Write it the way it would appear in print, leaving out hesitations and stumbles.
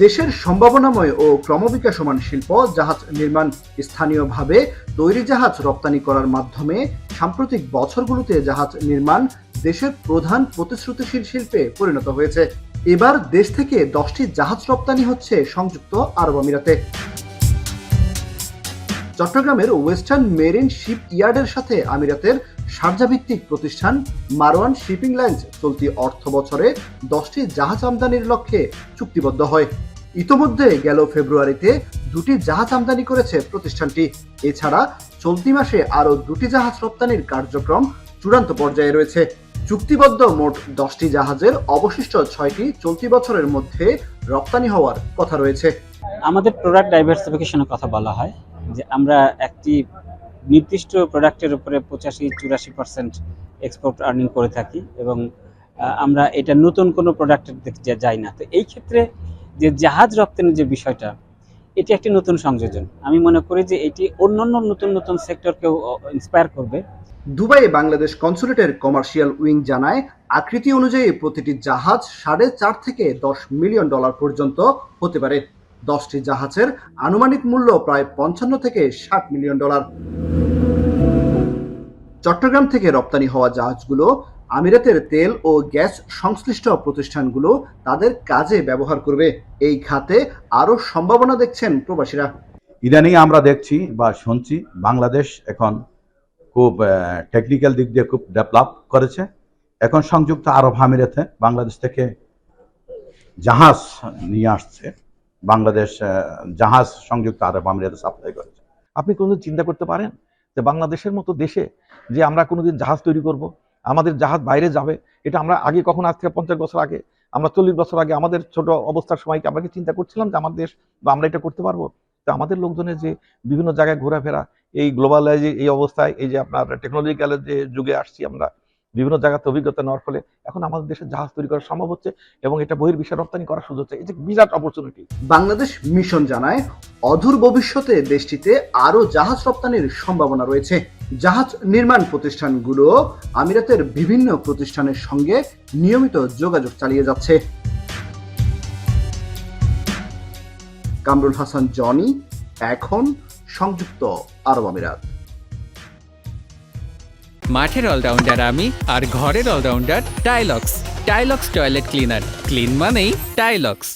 দেশের সম্ভাবনাময় ও ক্রমবিকাশমান শিল্প জাহাজ নির্মাণ, স্থানীয়ভাবে তৈরি জাহাজ রপ্তানি করার মাধ্যমে সাম্প্রতিক বছরগুলোতে জাহাজ নির্মাণ দেশের প্রধান প্রতিশ্রুতিশীল শিল্পে পরিণত হয়েছে। এবার দেশ থেকে 10টি জাহাজ রপ্তানি হচ্ছে সংযুক্ত আরব আমিরাতে। চট্টগ্রামের ওয়েস্টার্ন মেরিন শিপ ইয়ার্ডের সাথে আমিরাতের শারজা ভিত্তিক প্রতিষ্ঠান মারওয়ান শিপিং লাইন্স চলতি অর্থ বছরে 10টি জাহাজ আমদানির লক্ষ্যে চুক্তিবদ্ধ হয়। ইতোমধ্যে গেল ফেব্রুয়ারিতে 2টি জাহাজ আমদানি করেছে প্রতিষ্ঠানটি। এছাড়া চলতি মাসে আরও 2টি জাহাজ রপ্তানির কার্যক্রম চূড়ান্ত পর্যায়ে রয়েছে। চুক্তিবদ্ধ মোট 10টি জাহাজের অবশিষ্ট 6টি চলতি বছরের মধ্যে রপ্তানি হওয়ার কথা রয়েছে। আমাদের প্রোডাক্ট ডাইভার্সিফিকেশনের কথা বলা হয় যে আমরা একটি নির্দিষ্ট প্রোডাক্টের উপরে 85-84% এক্সপোর্ট আর্নিং করে থাকি এবং আমরা এটা নতুন কোনো প্রোডাক্টের দিকে যাই না। তো এই ক্ষেত্রে যে জাহাজ রপ্তানির যে বিষয়টা, এটি একটি নতুন সংযোজন। আমি মনে করি যে এটি অন্যান্য নতুন নতুন সেক্টরকেও ইন্সপায়ার করবে। দুবাইয়ে বাংলাদেশ কনসুলেটের কমার্শিয়াল উইং জানায়, আকৃতি অনুযায়ী প্রতিটি জাহাজ $4.5 থেকে $10 মিলিয়ন পর্যন্ত হতে পারে। 10টি জাহাজের আনুমানিক মূল্য প্রায় $55 থেকে $60 মিলিয়ন। চট্টগ্রাম থেকে রপ্তানি হওয়া জাহাজগুলো আমিরাতের তেল ও গ্যাস সংশ্লিষ্ট প্রতিষ্ঠানগুলো তাদের কাজে ব্যবহার করবে। এই খাতে আরো সম্ভাবনা দেখছেন প্রবাসীরা। ইদানিং আমরা দেখছি বা শুনছি বাংলাদেশ এখন খুব টেকনিক্যাল দিক দিয়ে খুব ডেভেলপ করেছে। এখন সংযুক্ত আরব আমিরাতে বাংলাদেশ থেকে জাহাজ নিয়ে আসছে। বাংলাদেশ জাহাজ সংযুক্ত আরব আমিরাতে সাপ্লাই করেছে। আপনি কোনোদিন চিন্তা করতে পারেন যে বাংলাদেশের মতো দেশে যে আমরা কোনোদিন জাহাজ তৈরি করব, আমাদের জাহাজ বাইরে যাবে? এটা আমরা আগে কখন, আজ থেকে 50 বছর আগে, আমরা 40 বছর আগে আমাদের ছোট অবস্থার সময় কি আমরা কি চিন্তা করছিলাম যে আমাদের দেশ বা আমরা এটা করতে পারবো? তো আমাদের লোকজনের যে বিভিন্ন জায়গায় ঘোরাফেরা, এই গ্লোবালাইজ এই অবস্থায়, এই যে আপনার টেকনোলজিক্যালের যে যুগে আসছি আমরা, বিভিন্ন জায়গাতে অভিজ্ঞতা নেওয়ার ফলে এখন আমাদের দেশে জাহাজ তৈরি করা সম্ভব হচ্ছে এবং এটা বহির্বিশ্বে রপ্তানি করার সুযোগ হচ্ছে। এই যে বিরাট অপরচুনিটি। বাংলাদেশ মিশন জানায়, অদূর ভবিষ্যতে দেশটিতে আরো জাহাজ রপ্তানির সম্ভাবনা রয়েছে। জাহাজ নির্মাণ প্রতিষ্ঠানগুলো আমিরাতের বিভিন্ন প্রতিষ্ঠানের সঙ্গে নিয়মিত যোগাযোগ চালিয়ে যাচ্ছে। কামরুল হাসান জনি, এখন সংযুক্ত আরব আমিরাত। মাঠের অলরাউন্ডার আমি, আর ঘরের all rounder Tilex. Tilex toilet cleaner, clean মানেই টাইলক্স।